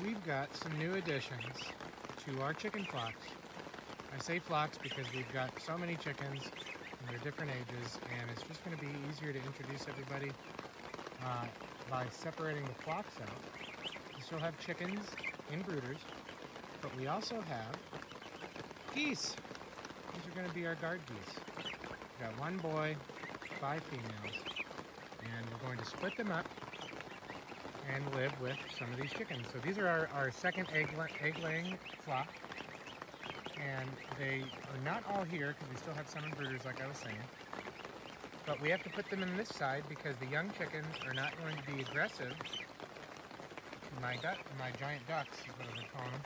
We've got some new additions to our chicken flocks. I say flocks because we've got so many chickens and they're different ages, and it's just going to be easier to introduce everybody by separating the flocks out. We still have chickens in brooders, but we also have geese. These are going to be our guard geese. We've got 1 boy, 5 females, and we're going to split them up and live with some of these chickens. So these are our second egg-laying flock, and they are not all here because we still have some in brooders, like I was saying. But we have to put them in this side because the young chickens are not going to be aggressive. My giant ducks is what I've been calling them.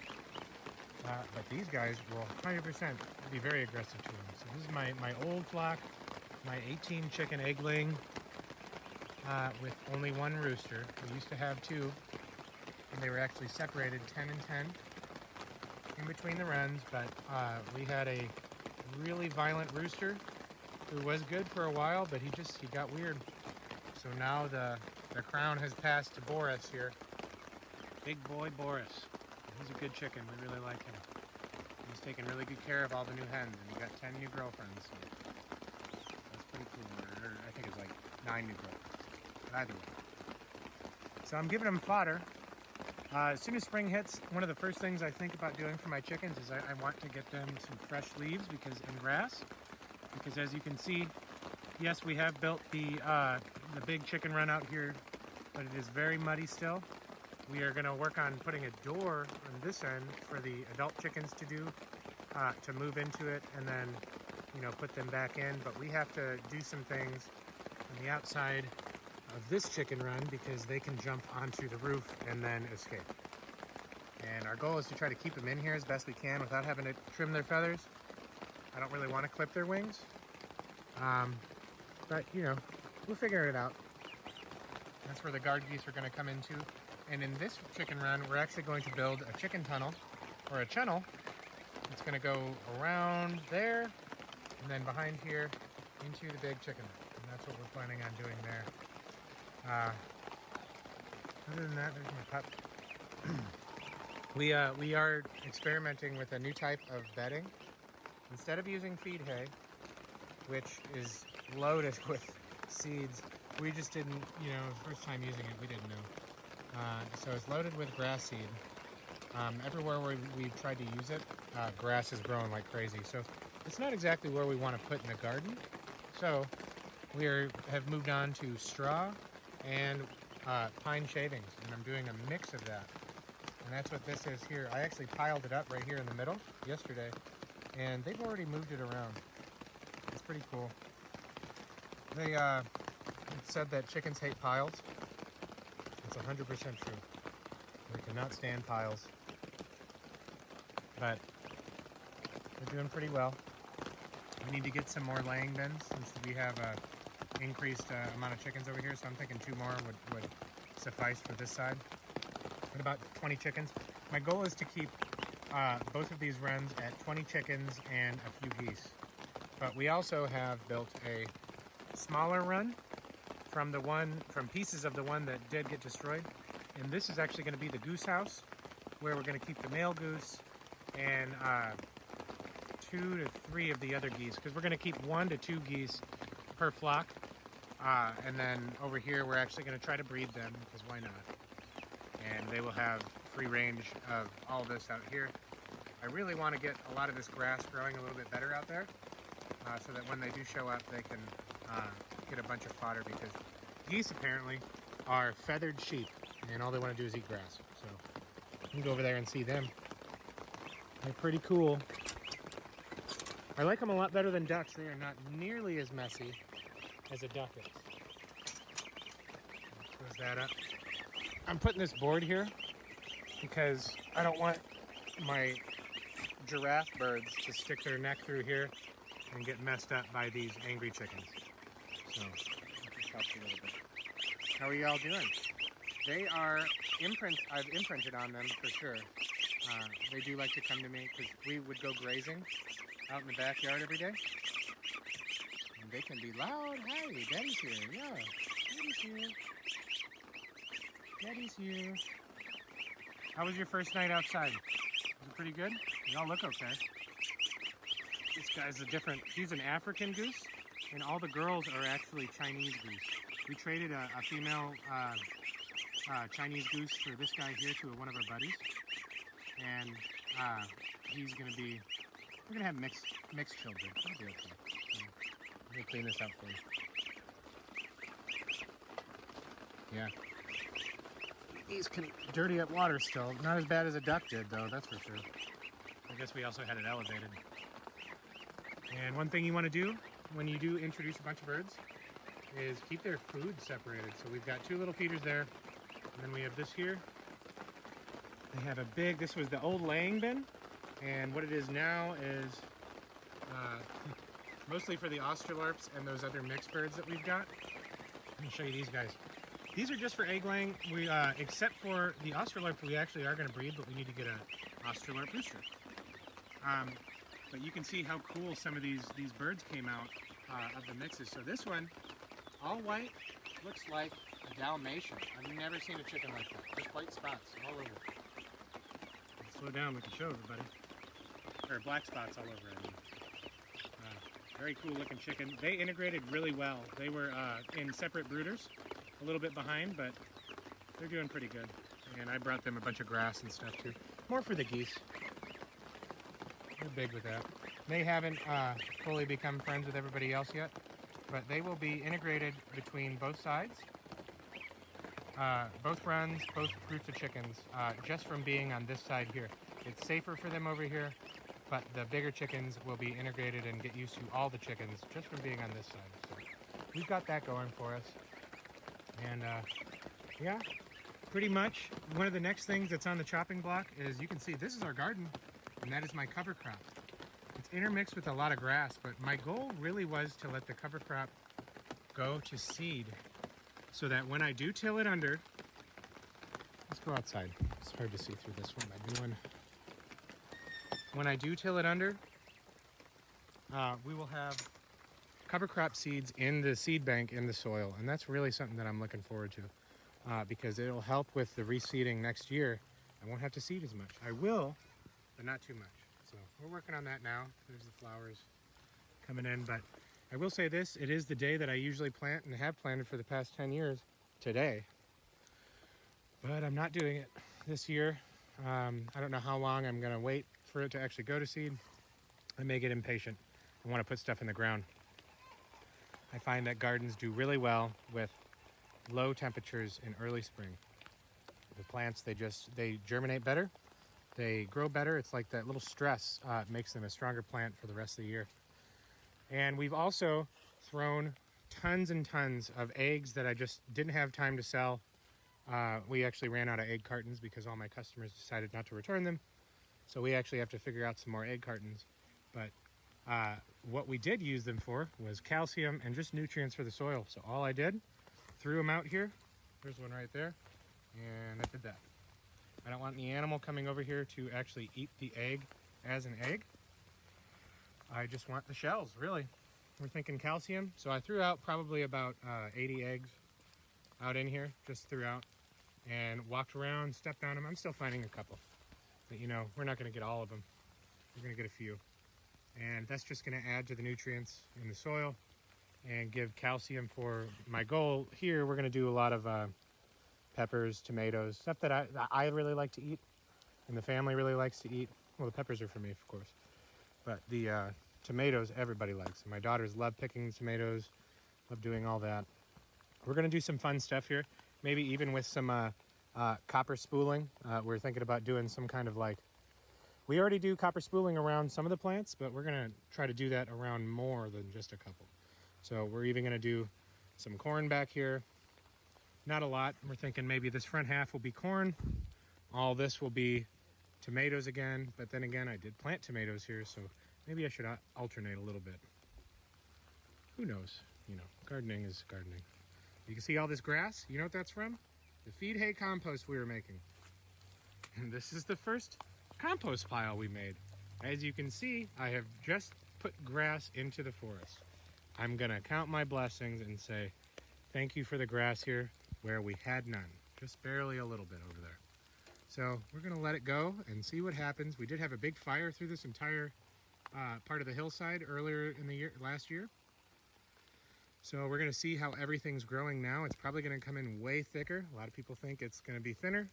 But these guys will 100% be very aggressive to them. So this is my old flock, my 18 chicken egg-laying. With only 1 rooster. We used to have 2, and they were actually separated 10 and 10 in between the runs, but we had a really violent rooster who was good for a while, but he got weird. So now the crown has passed to Boris here. Big boy Boris. He's a good chicken. We really like him. He's taking really good care of all the new hens, and he got 10 new girlfriends. So that's pretty cool. Or I think it's like 9 new girlfriends. Either way. So I'm giving them fodder. As soon as spring hits, one of the first things I think about doing for my chickens is I want to get them some fresh leaves and grass. Because as you can see, yes, we have built the big chicken run out here, but it is very muddy still. We are going to work on putting a door on this end for the adult chickens to move into it and then, put them back in. But we have to do some things on the outside of this chicken run because they can jump onto the roof and then escape. And our goal is to try to keep them in here as best we can without having to trim their feathers. I don't really want to clip their wings. But, we'll figure it out. That's where the guard geese are going to come into. And in this chicken run, we're actually going to build a chicken tunnel, or a channel. It's going to go around there and then behind here into the big chicken. And that's what we're planning on doing there. Other than that, there's my pup. We are experimenting with a new type of bedding. Instead of using feed hay, which is loaded with seeds, we just didn't, first time using it, we didn't know. So it's loaded with grass seed. Everywhere where we've tried to use it, grass is growing like crazy. So it's not exactly where we want to put in the garden. So we have moved on to straw and pine shavings, and I'm doing a mix of that. And that's what this is here. I actually piled it up right here in the middle yesterday, and they've already moved it around. It's pretty cool. They said that chickens hate piles. It's 100% true. They cannot stand piles. But they're doing pretty well. We need to get some more laying bins since we have a increased amount of chickens over here, so I'm thinking 2 more would suffice for this side. But about 20 chickens. My goal is to keep both of these runs at 20 chickens and a few geese. But we also have built a smaller run from pieces of the one that did get destroyed. And this is actually going to be the goose house, where we're going to keep the male goose and 2 to 3 of the other geese, because we're going to keep 1 to 2 geese per flock. And then over here, we're actually going to try to breed them, because why not? And they will have free range of all this out here. I really want to get a lot of this grass growing a little bit better out there, so that when they do show up, they can get a bunch of fodder, because geese apparently are feathered sheep, and all they want to do is eat grass. So you can go over there and see them. They're pretty cool. I like them a lot better than ducks. They are not nearly as messy as a duck is. Close that up. I'm putting this board here because I don't want my giraffe birds to stick their neck through here and get messed up by these angry chickens. So, just helps a little bit. How are you all doing? They are I've imprinted on them for sure. They do like to come to me because we would go grazing out in the backyard every day. And they can be loud. Hi, Daddy's here. Yeah, Daddy's here. Daddy's here. How was your first night outside? Was it pretty good? Y'all look okay. This guy's he's an African goose, and all the girls are actually Chinese goose. We traded a female Chinese goose for this guy here to one of our buddies. And we're gonna have mixed children. It'll be okay. Let me clean this up for you. Yeah. These can dirty up water still. Not as bad as a duck did though, that's for sure. I guess we also had it elevated. And one thing you want to do when you do introduce a bunch of birds is keep their food separated. So we've got 2 little feeders there, and then we have this here. They have this was the old laying bin, and what it is now is mostly for the Australorps and those other mixed birds that we've got. Let me show you these guys. These are just for egg laying. We, except for the Australorp, we actually are going to breed, but we need to get an Australorp rooster. But you can see how cool some of these birds came out of the mixes. So this one, all white, looks like a Dalmatian. I've never seen a chicken like that. Just white spots all over. Slow down, we can show everybody. Or black spots all over it. Very cool looking chicken. They integrated really well. They were in separate brooders, a little bit behind, but they're doing pretty good. And I brought them a bunch of grass and stuff too. More for the geese. They're big with that. They haven't fully become friends with everybody else yet, but they will be integrated between both sides. Both runs, both groups of chickens, just from being on this side here. It's safer for them over here, but the bigger chickens will be integrated and get used to all the chickens just from being on this side. So we've got that going for us. And yeah, pretty much one of the next things that's on the chopping block is, you can see this is our garden, and that is my cover crop. It's intermixed with a lot of grass, but my goal really was to let the cover crop go to seed, so that when I do till it under, let's go outside. It's hard to see through this one by doing. When I do till it under, we will have cover crop seeds in the seed bank in the soil. And that's really something that I'm looking forward to, because it'll help with the reseeding next year. I won't have to seed as much. I will, but not too much. So we're working on that now. There's the flowers coming in, but I will say this, it is the day that I usually plant and have planted for the past 10 years, today. But I'm not doing it this year. I don't know how long I'm gonna wait for it to actually go to seed. I may get impatient and want to put stuff in the ground. I find that gardens do really well with low temperatures in early spring. The plants, they germinate better, they grow better. It's like that little stress makes them a stronger plant for the rest of the year. And we've also thrown tons and tons of eggs that I just didn't have time to sell. We actually ran out of egg cartons because all my customers decided not to return them. So we actually have to figure out some more egg cartons. But what we did use them for was calcium and just nutrients for the soil. So all I did, threw them out here. There's one right there. And I did that. I don't want any animal coming over here to actually eat the egg as an egg. I just want the shells, really. We're thinking calcium. So I threw out probably about 80 eggs out in here, just threw out, and walked around, stepped on them. I'm still finding a couple. But you know, we're not gonna get all of them. We're gonna get a few. And that's just gonna add to the nutrients in the soil and give calcium for my goal. Here, we're gonna do a lot of peppers, tomatoes, stuff that I really like to eat and the family really likes to eat. Well, the peppers are for me, of course. But the tomatoes, everybody likes. And my daughters love picking tomatoes, love doing all that. We're gonna do some fun stuff here. Maybe even with some copper spooling. We're thinking about doing some kind of like We already do copper spooling around some of the plants, but we're gonna try to do that around more than just a couple. So we're even gonna do some corn back here. Not a lot. We're thinking maybe this front half will be corn. All this will be tomatoes again, but then again, I did plant tomatoes here, so maybe I should alternate a little bit. Who knows? You know, gardening is gardening. You can see all this grass. You know what that's from? The feed hay compost we were making. And this is the first compost pile we made. As you can see, I have just put grass into the forest. I'm gonna count my blessings and say, thank you for the grass here where we had none. Just barely a little bit over there. So we're gonna let it go and see what happens. We did have a big fire through this entire part of the hillside earlier in the last year. So we're gonna see how everything's growing now. It's probably gonna come in way thicker. A lot of people think it's gonna be thinner.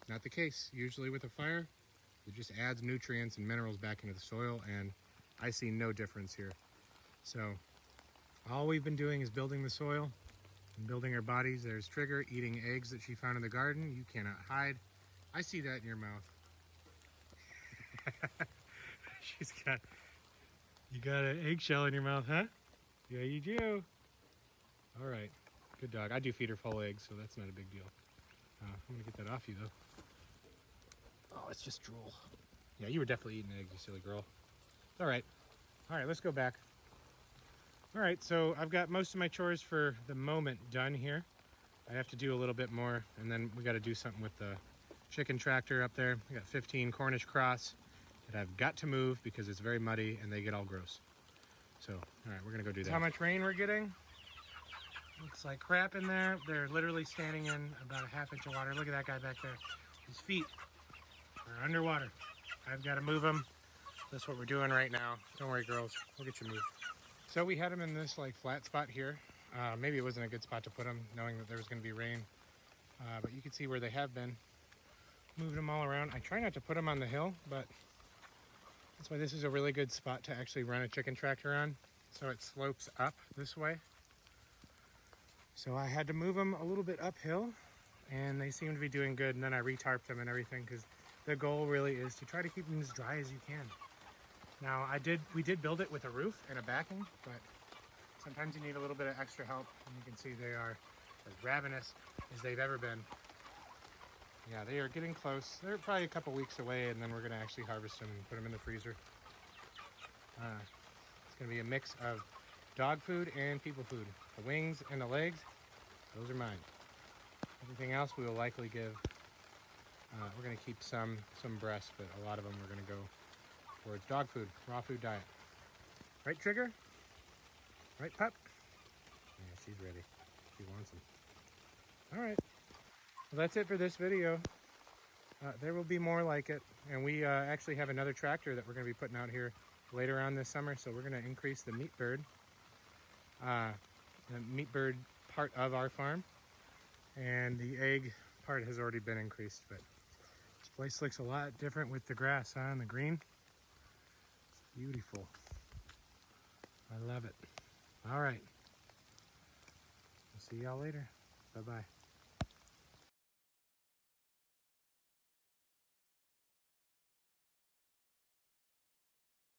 Not the case. Usually with a fire, it just adds nutrients and minerals back into the soil, and I see no difference here. So all we've been doing is building the soil and building our bodies. There's Trigger eating eggs that she found in the garden. You cannot hide. I see that in your mouth. You got an eggshell in your mouth, huh? Yeah, you do. All right, good dog. I do feed her full eggs, so that's not a big deal. I'm gonna get that off you though. Oh, it's just drool. Yeah, you were definitely eating eggs, you silly girl. It's all right. All right, let's go back. All right, so I've got most of my chores for the moment done here. I have to do a little bit more, and then we got to do something with the chicken tractor up there. We got 15 Cornish cross that I've got to move because it's very muddy and they get all gross. So, all right, we're gonna go do that. How much rain we're getting? Looks like crap in there. They're literally standing in about a ½ inch of water. Look at that guy back there. His feet are underwater. I've got to move them. That's what we're doing right now. Don't worry, girls. We'll get you moved. So we had them in this like flat spot here. Maybe it wasn't a good spot to put them, knowing that there was going to be rain. But you can see where they have been. Moved them all around. I try not to put them on the hill, but that's why this is a really good spot to actually run a chicken tractor on. So it slopes up this way. So I had to move them a little bit uphill, and they seem to be doing good. And then I retarped them and everything, because the goal really is to try to keep them as dry as you can. Now we did build it with a roof and a backing, but sometimes you need a little bit of extra help. And you can see they are as ravenous as they've ever been. Yeah, they are getting close. They're probably a couple weeks away, and then we're gonna actually harvest them and put them in the freezer. It's gonna be a mix of dog food and people food. The wings and the legs, those are mine. Everything else we will likely give. We're gonna keep some breast, but a lot of them we're gonna go towards dog food, raw food diet. Right, Trigger? Right, pup? Yeah, she's ready. She wants them. All right. Well, that's it for this video. There will be more like it, and we actually have another tractor that we're going to be putting out here later on this summer, so we're going to increase the meat bird part of our farm, and the egg part has already been increased. But this place looks a lot different with the grass on the green. It's beautiful. I love it. All right, we'll see y'all later. Bye-bye.